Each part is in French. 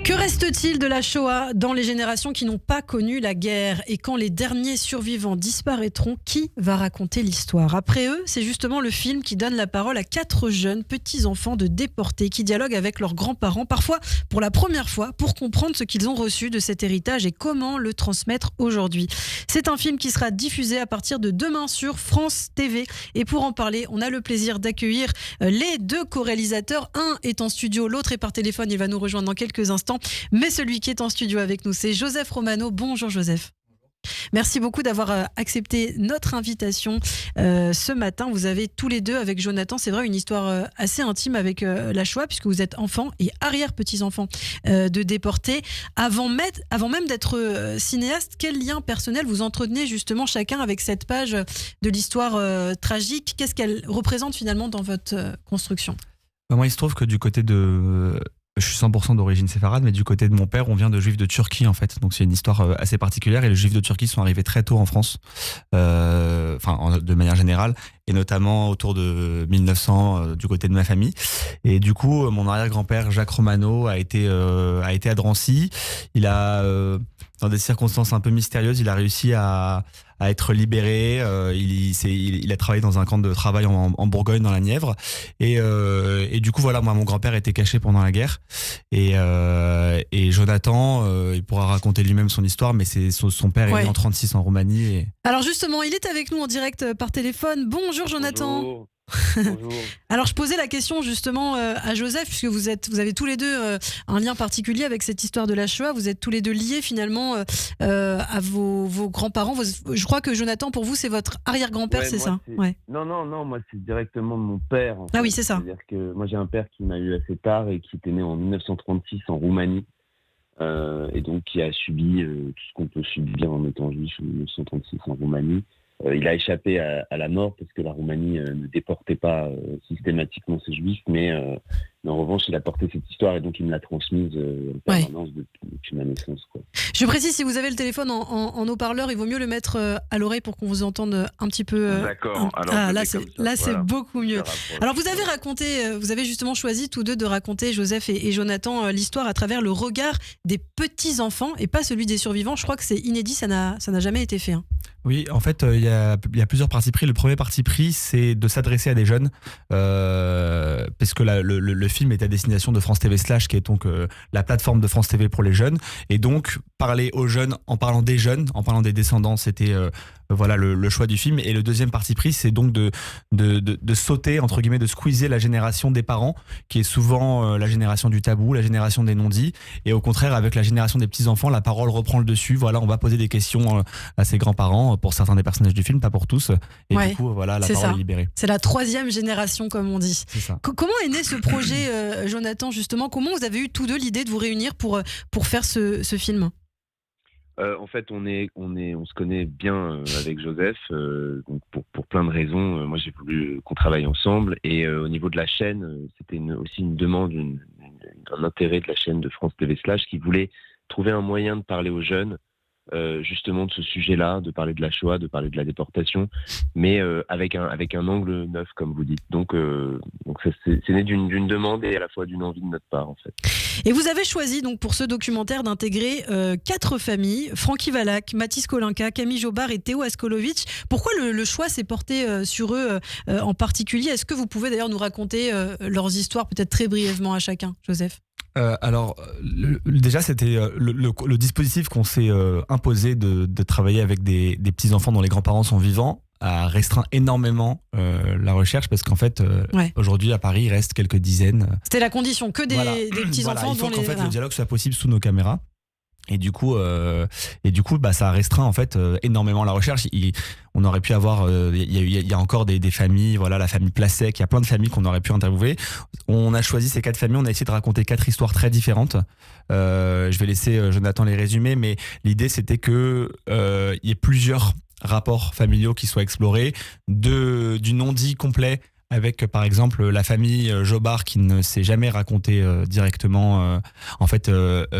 Que reste-t-il de la Shoah dans les générations qui n'ont pas connu la guerre? Et quand les derniers survivants disparaîtront, qui va raconter l'histoire? Après eux, c'est justement le film qui donne la parole à 4 jeunes petits-enfants de déportés qui dialoguent avec leurs grands-parents, parfois pour la première fois, pour comprendre ce qu'ils ont reçu de cet héritage et comment le transmettre aujourd'hui. C'est un film qui sera diffusé à partir de demain sur France TV. Et pour en parler, on a le plaisir d'accueillir les 2 co-réalisateurs. Un est en studio, l'autre est par téléphone, il va nous rejoindre dans quelques instants. Mais celui qui est en studio avec nous, c'est Joseph Romano. Bonjour Joseph. Merci beaucoup d'avoir accepté notre invitation ce matin. Vous avez tous les 2 avec Jonathan, c'est vrai, une histoire assez intime avec la Shoah, puisque vous êtes enfants et arrière-petits-enfants de déportés. Avant même d'être cinéaste, quel lien personnel vous entretenez justement chacun avec cette page de l'histoire tragique? Qu'est-ce qu'elle représente finalement dans votre construction? Moi, il se trouve que du côté de... Je suis 100% d'origine séfarade, mais du côté de mon père, on vient de juifs de Turquie en fait. Donc c'est une histoire assez particulière et les juifs de Turquie sont arrivés très tôt en France, de manière générale, et notamment autour de 1900 du côté de ma famille. Et du coup, mon arrière-grand-père Jacques Romano a été à Drancy. Il a, dans des circonstances un peu mystérieuses, il a réussi à être libéré. Il a travaillé dans un camp de travail en Bourgogne, dans la Nièvre. Et du coup, voilà, moi, mon grand-père était caché pendant la guerre. Et Jonathan, il pourra raconter lui-même son histoire, mais son père est né en 36 en Roumanie. Alors justement, il est avec nous en direct par téléphone. Bonjour Jonathan. Bonjour. Bonjour. Alors je posais la question justement à Joseph, puisque vous avez tous les 2 un lien particulier avec cette histoire de la Shoah. Vous êtes tous les 2 liés finalement à vos grands-parents. Je crois que Jonathan, pour vous, c'est votre arrière-grand-père, c'est ça? Ouais. Non, moi c'est directement de mon père. Ah oui, c'est ça. C'est-à-dire que moi j'ai un père qui m'a eu assez tard et qui était né en 1936 en Roumanie. Et donc qui a subi tout ce qu'on peut subir en étant juif en 1936 en Roumanie. Il a échappé à la mort parce que la Roumanie ne déportait pas systématiquement ses juifs, mais en revanche, il a porté cette histoire et donc il me l'a transmise en permanence depuis ma naissance, quoi. Je précise, si vous avez le téléphone en haut-parleur, il vaut mieux le mettre à l'oreille pour qu'on vous entende un petit peu. D'accord. Alors, là, c'est beaucoup mieux. Alors, vous avez justement choisi tous 2 de raconter, Joseph et Jonathan, l'histoire à travers le regard des petits-enfants et pas celui des survivants. Je crois que c'est inédit, ça n'a jamais été fait. Oui, en fait, il y a plusieurs partis pris. Le premier parti pris, c'est de s'adresser à des jeunes, parce que le film est à destination de France TV Slash, qui est donc la plateforme de France TV pour les jeunes. Et donc, parler aux jeunes, en parlant des jeunes, en parlant des descendants, c'était voilà le choix du film. Et le deuxième parti pris, c'est donc de sauter, entre guillemets, de squeezer la génération des parents, qui est souvent la génération du tabou, la génération des non-dits. Et au contraire, avec la génération des petits-enfants, la parole reprend le dessus. Voilà, on va poser des questions à ses grands-parents, pour certains des personnages du film, pas pour tous. Et du coup, voilà, la parole est libérée. C'est la 3e génération, comme on dit. C'est ça. Comment est né ce projet, Jonathan, justement? Comment vous avez eu tous 2 l'idée de vous réunir pour faire ce film? En fait, on se connaît bien avec Joseph, donc pour plein de raisons. Moi, j'ai voulu qu'on travaille ensemble, et au niveau de la chaîne, c'était aussi une demande, un intérêt de la chaîne de France TV Slash qui voulait trouver un moyen de parler aux jeunes, justement de ce sujet-là, de parler de la Shoah, de parler de la déportation, mais avec un angle neuf, comme vous dites. Donc c'est né d'une demande et à la fois d'une envie de notre part, en fait. Et vous avez choisi donc pour ce documentaire d'intégrer 4 familles: Francky Valak, Mathis Kolinka, Camille Jobard et Théo Askolovitch. Pourquoi le choix s'est porté sur eux en particulier? Est-ce que vous pouvez d'ailleurs nous raconter leurs histoires, peut-être très brièvement à chacun, Joseph? Alors, déjà, c'était le dispositif qu'on s'est imposé de travailler avec des petits-enfants dont les grands-parents sont vivants, a restreint énormément la recherche, parce qu'en fait, aujourd'hui, à Paris, il reste quelques dizaines. C'était la condition, que des petits-enfants. Il faut qu'en fait, le dialogue soit possible sous nos caméras. Et du coup, ça a restreint en fait énormément la recherche. On aurait pu avoir, il y a encore des familles, voilà, la famille Placek, il y a plein de familles qu'on aurait pu interviewer. On a choisi ces 4 familles, on a essayé de raconter 4 histoires très différentes. Je vais laisser Jonathan les résumer, mais l'idée c'était que il y ait plusieurs rapports familiaux qui soient explorés, du non-dit complet avec par exemple la famille Jobard qui ne s'est jamais raconté directement. En fait,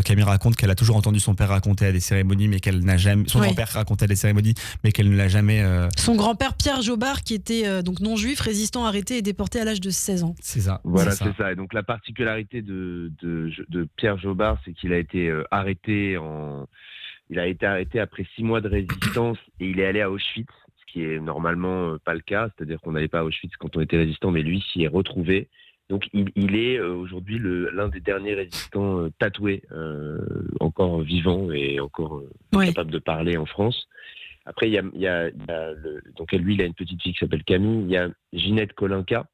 Camille raconte qu'elle a toujours entendu son père raconter à des cérémonies, mais qu'elle n'a jamais. Son grand-père racontait à des cérémonies, mais qu'elle ne l'a jamais. Son grand-père Pierre Jobard, qui était donc non-juif, résistant arrêté et déporté à l'âge de 16 ans. C'est ça. Voilà, c'est ça. Et donc la particularité de Pierre Jobard, c'est qu'il a été arrêté Il a été arrêté après 6 mois de résistance et il est allé à Auschwitz, ce qui est normalement pas le cas. C'est-à-dire qu'on n'allait pas à Auschwitz quand on était résistant, mais lui s'y est retrouvé. Donc il est aujourd'hui l'un des derniers résistants tatoués, encore vivant et encore capable de parler en France. Après, donc lui, il a une petite fille qui s'appelle Camille. Il y a Ginette Kolinka,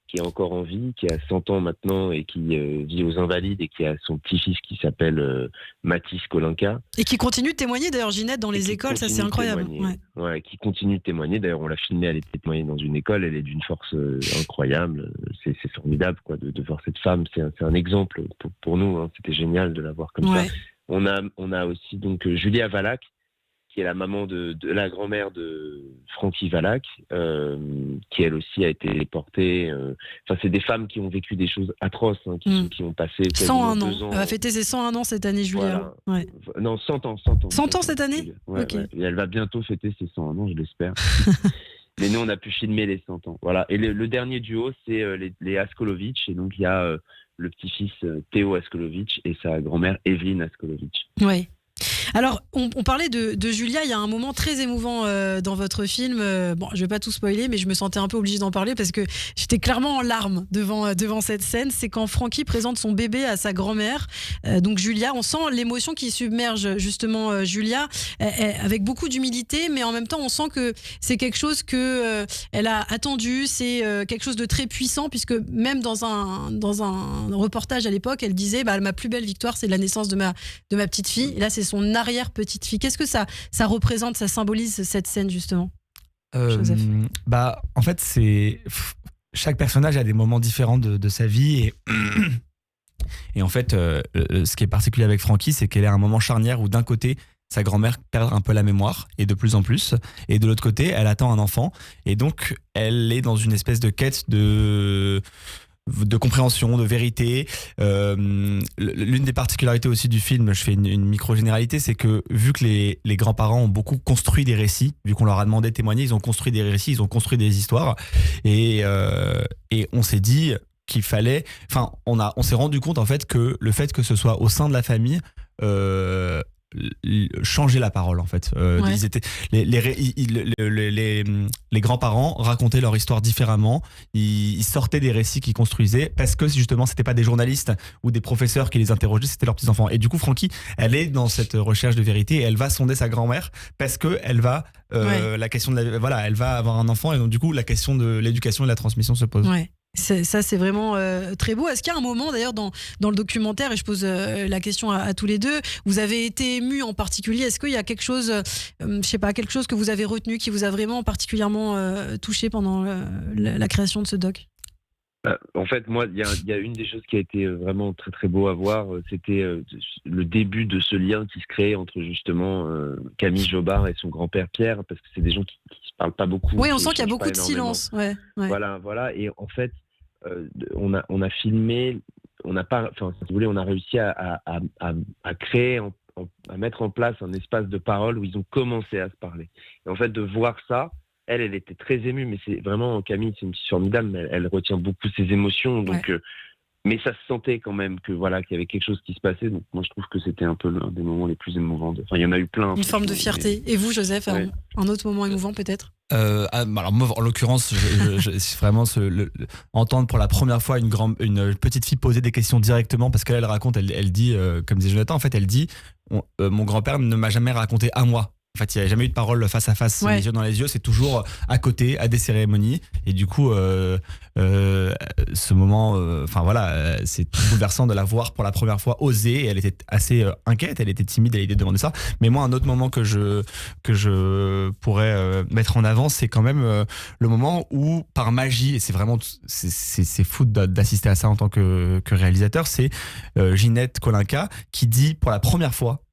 qui est encore en vie, qui a 100 ans maintenant et qui vit aux Invalides et qui a son petit-fils qui s'appelle Mathis Kolinka. Et qui continue de témoigner d'ailleurs, Ginette, dans les écoles, ça c'est incroyable. Ouais, qui continue de témoigner. D'ailleurs, on l'a filmée, elle était témoignée dans une école, elle est d'une force incroyable. C'est formidable quoi, de voir cette femme, c'est un exemple pour nous, hein. C'était génial de la voir comme ça. On a aussi donc Julia Valac, qui est la maman de la grand-mère de Francky Valac, qui elle aussi a été déportée. Enfin, c'est des femmes qui ont vécu des choses atroces, hein, qui ont passé 101 2 ans. Elle va fêter ses 101 ans cette année, Julia. Voilà. Non, 100 ans. 100 ans cette année. Okay. Et elle va bientôt fêter ses 101 ans, je l'espère. Mais nous, on a pu filmer les 100 ans. Voilà. Et le dernier duo, c'est les Askolovitch. Et donc, il y a le petit-fils Théo Askolovitch et sa grand-mère Evelyne Askolovitch. Oui. Alors, on parlait de Julia, il y a un moment très émouvant dans votre film. Bon, je vais pas tout spoiler, mais je me sentais un peu obligée d'en parler parce que j'étais clairement en larmes devant cette scène. C'est quand Francky présente son bébé à sa grand-mère, donc Julia. On sent l'émotion qui submerge justement Julia, avec beaucoup d'humilité, mais en même temps, on sent que c'est quelque chose que elle a attendu. C'est quelque chose de très puissant, puisque même dans un reportage à l'époque, elle disait ma plus belle victoire, c'est la naissance de ma petite fille. Et là, c'est son arrière-petite-fille. Qu'est-ce que ça représente, ça symbolise cette scène justement, Joseph? En fait, chaque personnage a des moments différents de sa vie et en fait, ce qui est particulier avec Francky, c'est qu'elle est à un moment charnière où d'un côté, sa grand-mère perd un peu la mémoire et de plus en plus, et de l'autre côté, elle attend un enfant et donc elle est dans une espèce de quête de compréhension, de vérité. L'une des particularités aussi du film, je fais une micro-généralité, c'est que vu que les grands-parents ont beaucoup construit des récits, vu qu'on leur a demandé de témoigner, ils ont construit des récits, ils ont construit des histoires, et on s'est dit qu'il fallait... Enfin, on s'est rendu compte en fait que le fait que ce soit au sein de la famille... changer la parole en fait. Ils étaient, les grands-parents racontaient leur histoire différemment, ils sortaient des récits qu'ils construisaient parce que justement c'était pas des journalistes ou des professeurs qui les interrogeaient, c'était leurs petits-enfants. Et du coup Francky, elle est dans cette recherche de vérité et elle va sonder sa grand-mère parce que elle va la question de elle va avoir un enfant et donc du coup la question de l'éducation et de la transmission se pose. Ça c'est vraiment très beau. Est-ce qu'il y a un moment d'ailleurs dans le documentaire, et je pose la question à tous les deux, vous avez été ému en particulier? Est-ce qu'il y a quelque chose, quelque chose que vous avez retenu, qui vous a vraiment particulièrement touché pendant la création de ce doc? En fait, moi, il y a une des choses qui a été vraiment très très beau à voir, c'était le début de ce lien qui se crée entre justement Camille Jobard et son grand-père Pierre, parce que c'est des gens qui se parlent pas beaucoup. Oui, on sent qu'il y a beaucoup de silence. Ouais. Voilà. Et en fait, on a filmé, on a réussi à créer, à mettre en place un espace de parole où ils ont commencé à se parler. Et en fait, de voir ça, elle était très émue, mais c'est vraiment, Camille, c'est une fille formidable, mais elle retient beaucoup ses émotions, donc, mais ça se sentait quand même qu'il y avait quelque chose qui se passait, donc moi je trouve que c'était un peu l'un des moments les plus émouvants. Enfin, il y en a eu plein. Une forme de fierté. Et vous, Joseph, un autre moment émouvant peut-être? Alors moi, en l'occurrence, c'est vraiment entendre pour la première fois une petite fille poser des questions directement, parce qu'elle raconte, elle dit, comme disait Jonathan, en fait, elle dit, mon grand-père ne m'a jamais raconté à moi. En fait, il n'y a jamais eu de parole face à face, les yeux dans les yeux. C'est toujours à côté, à des cérémonies. Et du coup, ce moment, c'est bouleversant de la voir pour la première fois oser. Et elle était assez inquiète, elle était timide à l'idée de demander ça. Mais moi, un autre moment que je pourrais mettre en avant, c'est quand même le moment où, par magie, et c'est vraiment c'est fou d'assister à ça en tant que réalisateur, c'est Ginette Kolinka qui dit pour la première fois,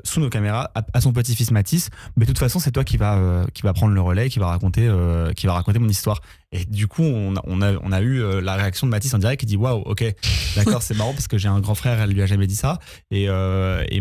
sous nos caméras, à son petit-fils Mathis, mais de toute façon c'est toi qui va prendre le relais, qui va raconter mon histoire. Et du coup, on a eu la réaction de Mathis en direct qui dit waouh, ok, d'accord, c'est marrant parce que j'ai un grand frère, elle lui a jamais dit ça. Et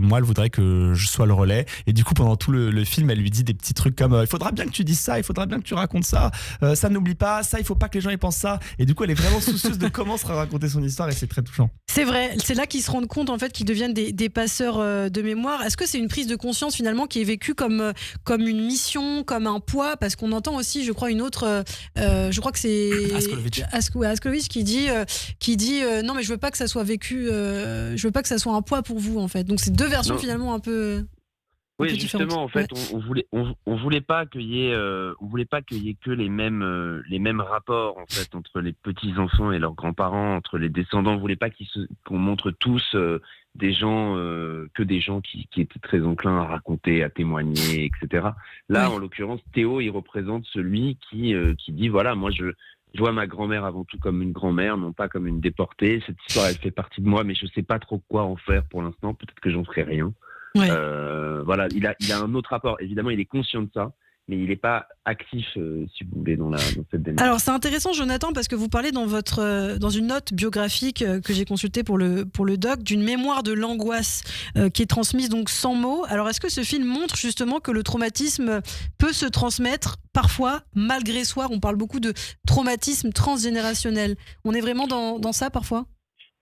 moi, elle voudrait que je sois le relais. Et du coup, pendant tout le film, elle lui dit des petits trucs comme il faudra bien que tu dises ça, il faudra bien que tu racontes ça, ça n'oublie pas, ça, il faut pas que les gens y pensent ça. Et du coup, elle est vraiment soucieuse de comment sera raconter son histoire et c'est très touchant. C'est vrai, c'est là qu'ils se rendent compte en fait qu'ils deviennent des passeurs de mémoire. Est-ce que c'est une prise de conscience finalement qui est vécue comme une mission, comme un poids? Parce qu'on entend aussi, je crois, une autre, je crois que c'est Askolovic qui dit non mais je veux pas que ça soit vécu, je veux pas que ça soit un poids pour vous en fait. Donc c'est deux versions finalement un peu. Oui, justement, en fait, on voulait pas qu'il y ait, que les mêmes rapports en fait entre les petits enfants et leurs grands-parents, entre les descendants. On voulait pas qu'on montre tous des gens qui étaient très enclins à raconter, à témoigner, etc. Là, en l'occurrence, Théo, il représente celui qui dit voilà, moi je vois ma grand-mère avant tout comme une grand-mère, non pas comme une déportée. Cette histoire, elle fait partie de moi, mais je sais pas trop quoi en faire pour l'instant. Peut-être que j'en ferai rien. Ouais. Voilà, il a un autre rapport. Évidemment, il est conscient de ça, mais il n'est pas actif, si vous voulez, dans cette démarche. Alors, c'est intéressant, Jonathan, parce que vous parlez dans une note biographique que j'ai consultée pour le doc, d'une mémoire de l'angoisse qui est transmise donc sans mots. Alors, est-ce que ce film montre justement que le traumatisme peut se transmettre parfois malgré soi? On parle beaucoup de traumatisme transgénérationnel. On est vraiment dans ça parfois?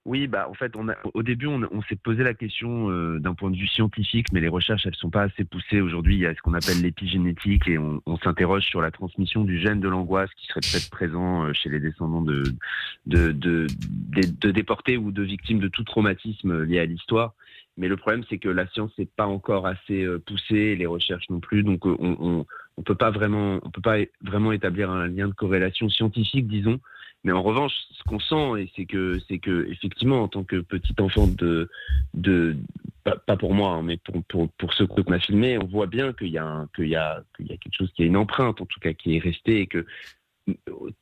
Oui, en fait, au début, on s'est posé la question d'un point de vue scientifique, mais les recherches, elles sont pas assez poussées. Aujourd'hui, il y a ce qu'on appelle l'épigénétique et on s'interroge sur la transmission du gène de l'angoisse qui serait peut-être présent chez les descendants de déportés ou de victimes de tout traumatisme lié à l'histoire. Mais le problème, c'est que la science n'est pas encore assez poussée, les recherches non plus, donc on peut pas vraiment établir un lien de corrélation scientifique, disons. Mais en revanche, ce qu'on sent, c'est que effectivement, en tant que petit enfant pas pour moi, hein, mais pour ceux qu'on a filmés, on voit bien qu'il y a quelque chose, qui a une empreinte en tout cas qui est restée et que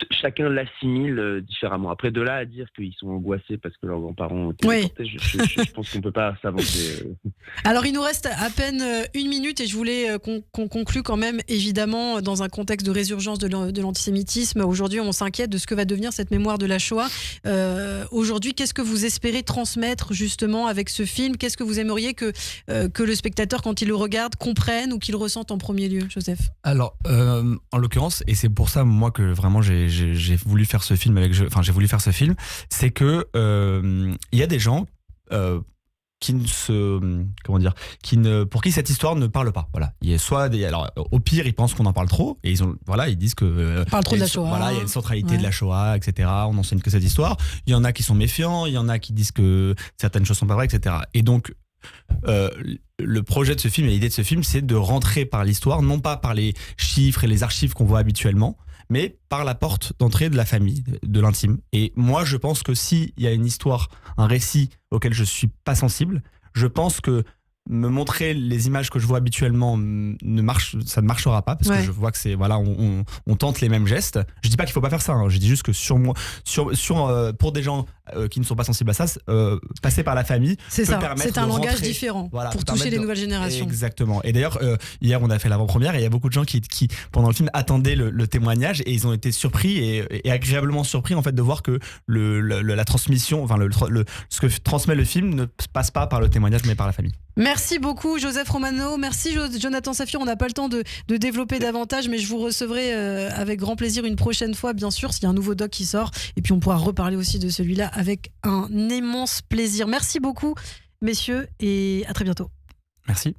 chacun l'assimile différemment. Après, de là à dire qu'ils sont angoissés parce que leurs grands-parents ont été déportés, je pense qu'on ne peut pas s'avancer. Alors, il nous reste à peine 1 minute et je voulais qu'on conclue quand même, évidemment, dans un contexte de résurgence de l'antisémitisme. Aujourd'hui, on s'inquiète de ce que va devenir cette mémoire de la Shoah. Aujourd'hui, qu'est-ce que vous espérez transmettre justement avec ce film? Qu'est-ce que vous aimeriez que le spectateur, quand il le regarde, comprenne ou qu'il ressente en premier lieu, Joseph? Alors, en l'occurrence, et c'est pour ça, moi, que vraiment j'ai voulu faire ce film c'est que il y a des gens pour qui cette histoire ne parle pas. Voilà, il y a alors au pire ils pensent qu'on en parle trop et ils disent que on parle trop de la Shoah. Voilà, il y a une centralité de la Shoah, etc. On n'enseigne que cette histoire. Il y en a qui sont méfiants, il y en a qui disent que certaines choses sont pas vraies, etc. Et donc le projet de ce film et l'idée de ce film, c'est de rentrer par l'histoire, non pas par les chiffres et les archives qu'on voit habituellement, mais par la porte d'entrée de la famille, de l'intime. Et moi, je pense que s'il y a une histoire, un récit auquel je suis pas sensible, je pense que me montrer les images que je vois habituellement ça ne marchera pas parce que je vois que c'est on tente les mêmes gestes. Je dis pas qu'il faut pas faire ça, hein. Je dis juste que pour des gens qui ne sont pas sensibles à ça, passer par la famille peut permettre c'est un langage différent pour toucher les nouvelles générations. Exactement. Et d'ailleurs hier on a fait l'avant-première et il y a beaucoup de gens qui pendant le film attendaient le témoignage et ils ont été surpris et agréablement surpris en fait de voir que la transmission, ce que transmet le film ne passe pas par le témoignage mais par la famille. Merci beaucoup Joseph Romano, merci Jonathan Safir. On n'a pas le temps de développer davantage, mais je vous recevrai avec grand plaisir une prochaine fois, bien sûr, s'il y a un nouveau doc qui sort. Et puis on pourra reparler aussi de celui-là avec un immense plaisir. Merci beaucoup, messieurs, et à très bientôt. Merci.